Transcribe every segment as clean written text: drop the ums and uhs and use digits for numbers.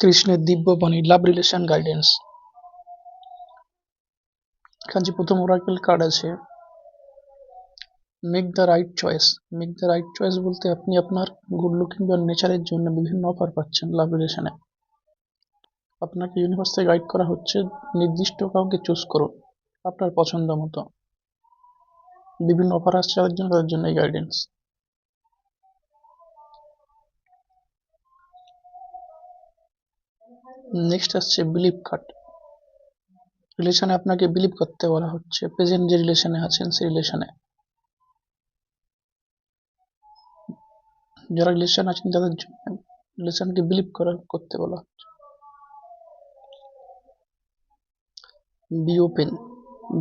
কৃষ্ণের দিব্যবাণী লাভ relation guidance. এখানে যে প্রথম ওরাকেল কার্ড আছে, make the right choice. Make the right choice বলতে আপনি আপনার গুড লুকিং বা নেচারের জন্য বিভিন্ন অফার পাচ্ছেন লাভ রিলেশনে। আপনাকে ইউনিভার্স থেকে গাইড করা হচ্ছে নির্দিষ্ট কাউকে চুজ করুন আপনার পছন্দ মতো। বিভিন্ন অফার আসছে তাদের জন্য এই গাইডেন্স। নেক্সট আসছে বিলিভ কার্ড। রিলেশনে আপনাকে বিলিভ করতে বলা হচ্ছে, প্রেজেন্ট যে রিলেশনে আছেন সেই রিলেশনে, যারা রিলেশন আছেন তাদের জন্য রিলেশনকে বিলিভ করতে বলা হচ্ছে। Be open.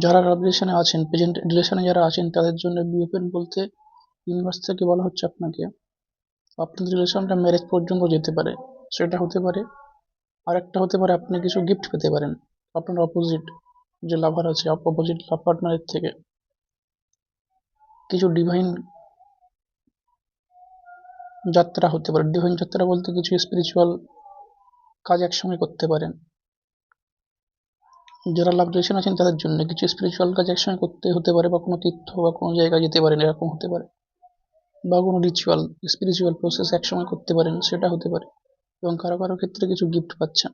যারা রিলেশনে আছেন, প্রেজেন্ট রিলেশনে যারা আছেন তাদের জন্য বি ওপেন বলতে ইউনিভার্স থেকে বলা হচ্ছে আপনাকে আপনাদের রিলেশনটা ম্যারেজ পর্যন্ত যেতে পারে। সেটা হতে পারে, আর একটা হতে পারে আপনি কিছু গিফট পেতে পারেন আপনার অপোজিট যে লাভার আছে, অপোজিট লাভ পার্টনারের থেকে কিছু ডিভাইন যাত্রা হতে পারে। ডিভাইন যাত্রা বলতে কিছু স্পিরিচুয়াল কাজ একসঙ্গে করতে পারেন। যারা লাভ রিলেশন আছেন তাদের জন্য কিছু স্পিরিচুয়াল কাজ একসঙ্গে করতে হতে পারে, বা কোনো তীর্থ বা কোনো জায়গায় যেতে পারেন এরকম হতে পারে, বা কোনো রিচুয়াল স্পিরিচুয়াল প্রসেস একসঙ্গে করতে পারেন সেটা হতে পারে। এবং কারো কারো ক্ষেত্রে কিছু গিফট পাচ্ছেন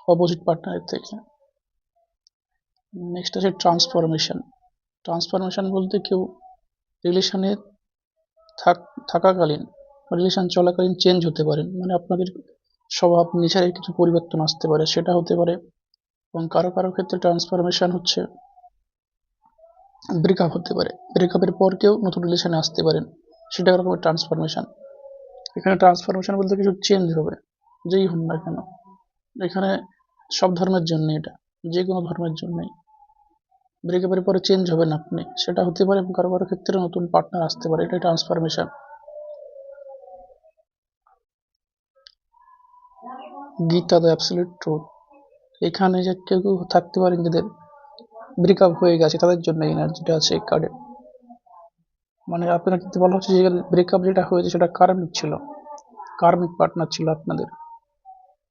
অপোজিট পার্টনারের থেকে। নেক্সট আছে ট্রান্সফরমেশন। ট্রান্সফরমেশন বলতে কেউ রিলেশনে থাকাকালীন, রিলেশন চলাকালীন চেঞ্জ হতে পারেন, মানে আপনাদের স্বভাব নেচারের কিছু পরিবর্তন আসতে পারে, সেটা হতে পারে। এবং কারো কারো ক্ষেত্রে ট্রান্সফরমেশন হচ্ছে ব্রেকআপ হতে পারে, ব্রেকআপের পর কেউ নতুন রিলেশনে আসতে পারেন, সেটা রকমের ট্রান্সফরমেশন। এখানে ট্রান্সফরমেশন বলতে কিছু চেঞ্জ হবে, যেই হন না কেন। এখানে সব ধর্মের জন্য, এটা যে কোনো ধর্মের জন্যই ব্রেকআপের পরে চেঞ্জ হবেন আপনি, সেটা হতে পারে। এবং কারো কারো ক্ষেত্রে নতুন পার্টনার আসতে পারে, এটাই transformation. Gita the absolute truth. এখানে যে কেউ কেউ থাকতে পারেন যাদের ব্রেকআপ হয়ে গেছে, তাদের জন্য এনার্জিটা আছে এই কার্ডে। মানে আপনার কিন্তু বলা হচ্ছে যে ব্রেকআপ যেটা হয়েছে সেটা কার্মিক ছিল, কার্মিক পার্টনার ছিল আপনাদের।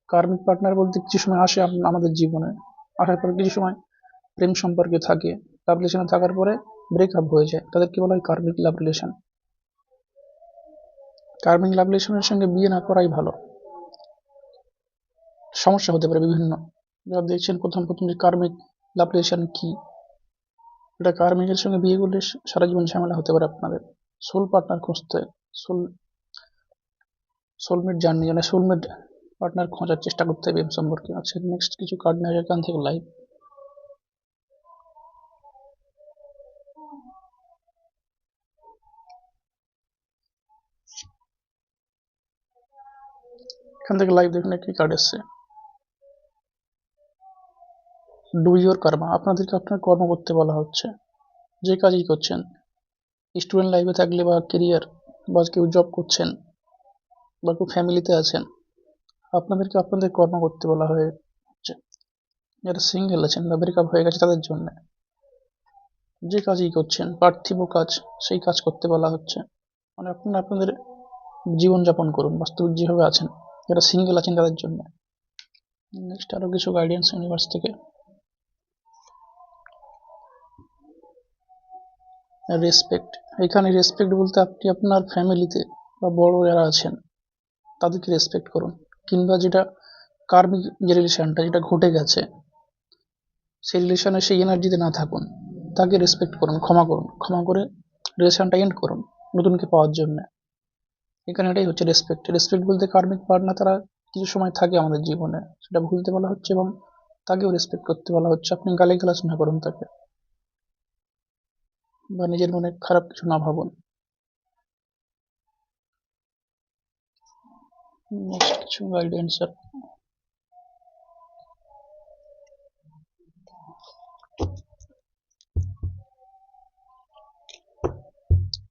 কার্মিক পার্টনার বলতে কিছু সময় আসে আমাদের জীবনে, আসার পর কিছু সময় প্রেম সম্পর্কে থাকে, লাভ রিলেশনে থাকার পরে ব্রেকআপ হয়ে যায়, তাদেরকে বলা হয় কার্মিক লাভ রিলেশন। কার্মিক লাভ রিলেশনের সঙ্গে বিয়ে না করাই ভালো, সমস্যা হতে পারে বিভিন্ন। যারা দেখছেন প্রথম প্রথম যে কার্মিক লাভ রিলেশন কি, এটা কার্মিকের সঙ্গে বিয়ে করলে সারা জীবন ঝামেলা হতে পারে আপনাদের। সোল পার্টনার খুঁজতে, সোলমেট জার্নি, মানে সোলমেট পার্টনার খোঁজার চেষ্টা করতে হবে প্রেম সম্পর্কে। আচ্ছা, নেক্সট কিছু কার্ড নেওয়া যায় এখান থেকে লাইভ। এখান থেকে লাইভ দেখুন কি কার্ড এসছে। ডু ইউর কর্মা। আপনাদেরকে আপনার কর্ম করতে বলা হচ্ছে, যে কাজই করছেন। স্টুডেন্ট লাইফে থাকলে, বা কেরিয়ার, বা কেউ জব করছেন, বা কেউ ফ্যামিলিতে আছেন, আপনাদেরকে আপনাদের কর্ম করতে বলা হচ্ছে। যারা সিঙ্গেল আছেন বা ব্রেকআপ হয়ে গেছে তাদের জন্য যে কাজই করছেন, পার্থিব কাজ, সেই কাজ করতে বলা হচ্ছে। মানে আপনারা আপনাদের জীবনযাপন করুন বাস্তবিক যেভাবে আছেন। যারা সিঙ্গেল আছেন তাদের জন্য। নেক্সট আরো কিছু গাইডেন্স ইউনিভার্স থেকে। রেসপেক্ট। এখানে রেসপেক্ট বলতে আপনি আপনার ফ্যামিলিতে বা বড় যারা আছেন তাদেরকে রেসপেক্ট করুন, কিংবা যেটা কার্মিক যে রিলেশনটা যেটা ঘটে গেছে সেই রিলেশনে সেই এনার্জিতে না থাকুন, তাকে রেসপেক্ট করুন, ক্ষমা করুন, ক্ষমা করে রিলেশনটা এন্ড করুন নতুনকে পাওয়ার জন্য। এখানে এটাই হচ্ছে রেসপেক্ট। রেসপেক্ট বলতে কার্মিক পার্টনার তারা কিছু সময় থাকে আমাদের জীবনে, সেটা ভুলতে বলা হচ্ছে, এবং তাকেও রেসপেক্ট করতে বলা হচ্ছে। আপনি গালিগালাজ না করুন তাকে, বা নিজের মনে খারাপ কিছু না ভাবুন। নেক্সট কিছু গাইডেন্স।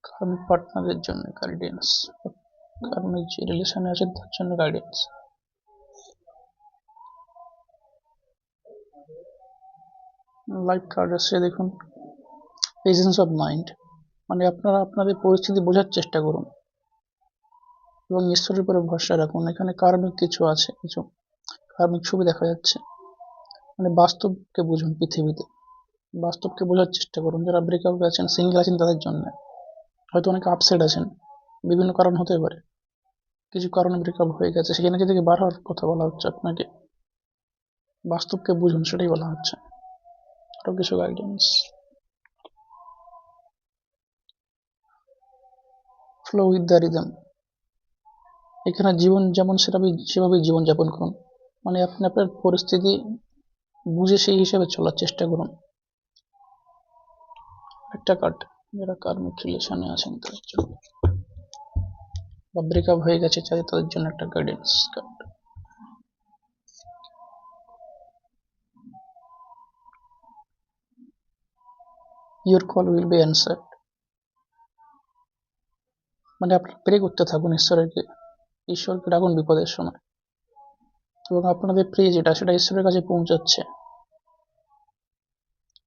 কার্মিক পার্টনারের জন্য গাইডেন্স, কার্মিক যে রিলেশনে আছে তার জন্য গাইডেন্স। লাইফ কার্ড আছে দেখুন, প্রেজেন্স অফ মাইন্ড। মানে আপনারা আপনাদের পরিস্থিতি বোঝার চেষ্টা করুন, এবং ঈশ্বরের উপরে ভরসা রাখুন। এখানে কার্মিক কিছু আছে, কিছু কার্মিক ছবি দেখা যাচ্ছে। মানে বাস্তবকে বুঝুন, পৃথিবীতে বাস্তবকে বোঝার চেষ্টা করুন। যারা ব্রেকআপে আছেন, সিঙ্গেল আছেন, তাদের জন্য হয়তো অনেকে আপসেট আছেন, বিভিন্ন কারণ হতে পারে, কিছু কারণে ব্রেকআপ হয়ে গেছে, সেখানে থেকে বার হওয়ার কথা বলা হচ্ছে আপনাকে। বাস্তবকে বুঝুন, সেটাই বলা হচ্ছে। আরো কিছু guidance, flow with the rhythm. এখানে জীবন যেমন সেভাবে জীবনযাপন করুন। মানে আপনি আপনার পরিস্থিতি বুঝে সেই হিসাবে চলার চেষ্টা করুন। একটা কার্ড, যারা কার্মিক রিলেশনে আছেন তাদের জন্য, বা ব্রেকআপ হয়ে গেছে তাদের জন্য একটা guidance card. Your call will be answered. মানে আপনারা প্রে করতে থাকুন ঈশ্বরকে ডাকুন বিপদের সময়, এবং আপনাদের প্রে যেটা সেটা ঈশ্বরের কাছে পৌঁছাচ্ছে।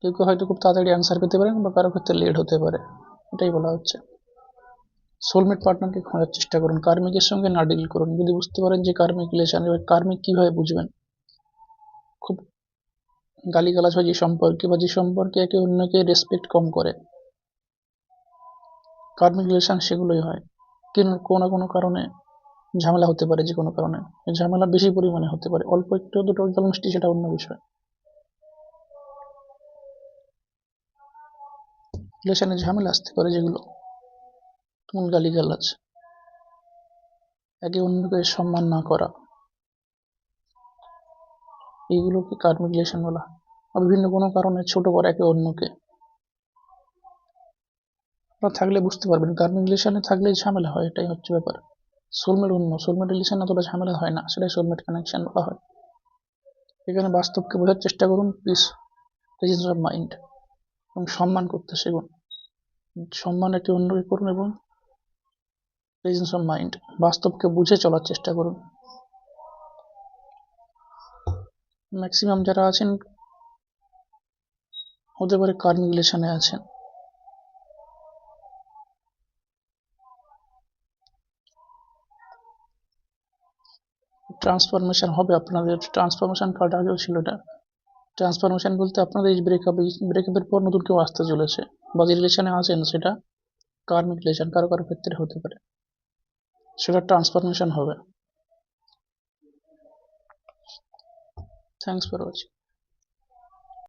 কেউ কেউ হয়তো খুব তাড়াতাড়ি অ্যান্সার পেতে পারেন, বা কারো ক্ষেত্রে লেট হতে পারে, এটাই বলা হচ্ছে। সোলমেট পার্টনারকে খোঁজার চেষ্টা করুন, কার্মিকের সঙ্গে না ডিল করুন। যদি বুঝতে পারেন যে কার্মিক রিলেশন, এবার কার্মিক কিভাবে বুঝবেন? খুব গালিগালাজ হয় যে সম্পর্কে, বা যে সম্পর্কে একে অন্যকে রেসপেক্ট কম করে, কার্মিক রিলেশন সেগুলোই হয়। কিন্তু কোনো না কোনো কারণে ঝামেলা হতে পারে, যে কোনো কারণে ঝামেলা বেশি পরিমাণে হতে পারে, অল্প একটু দুটো জল মিষ্টি সেটা অন্য বিষয়। রিলেশনে ঝামেলা আসতে পারে, যেগুলো তুমুল গালিগালাজ, একে অন্যকে সম্মান না করা, এইগুলোকে কার্মিক রিলেশন বলা হয়। বা বিভিন্ন কোনো কারণে ছোট করা একে অন্যকে। আপনারা থাকলে বুঝতে পারবেন, কার্মিক রিলেশনে থাকলে ঝামেলা হয়, এটাই হচ্ছে ব্যাপার। সোলমেট রিলেশন অতটা ঝামেলা হয় না, সেটাই সোলমেট কানেকশন বলা হয়। এখানে বাস্তবকে বোঝার চেষ্টা করুন, পিস, প্রেজেন্স অফ মাইন্ড, এবং সম্মান করতে শিখুন। সম্মান একে অন্যকে করুন, এবং প্রেজেন্স অফ মাইন্ড, বাস্তবকে বুঝে চলার চেষ্টা করুন। ম্যাক্সিমাম যারা আছেন হতে পারে কার্মিক রিলেশনে আছেন। ট্রান্সফরমেশন হবে আপনাদের। ট্রান্সফরমেশন কার্ড আগেও ছিল। এটা ট্রান্সফরমেশন বলতে আপনাদের এই ব্রেকআপের পর নতুন কেউ আসতে চলেছে, বা যে রিলেশনে আছেন সেটা কার্মিক রিলেশন, কারো কারো ক্ষেত্রে হতে পারে, সেটা ট্রান্সফরমেশন হবে। Thanks for watching.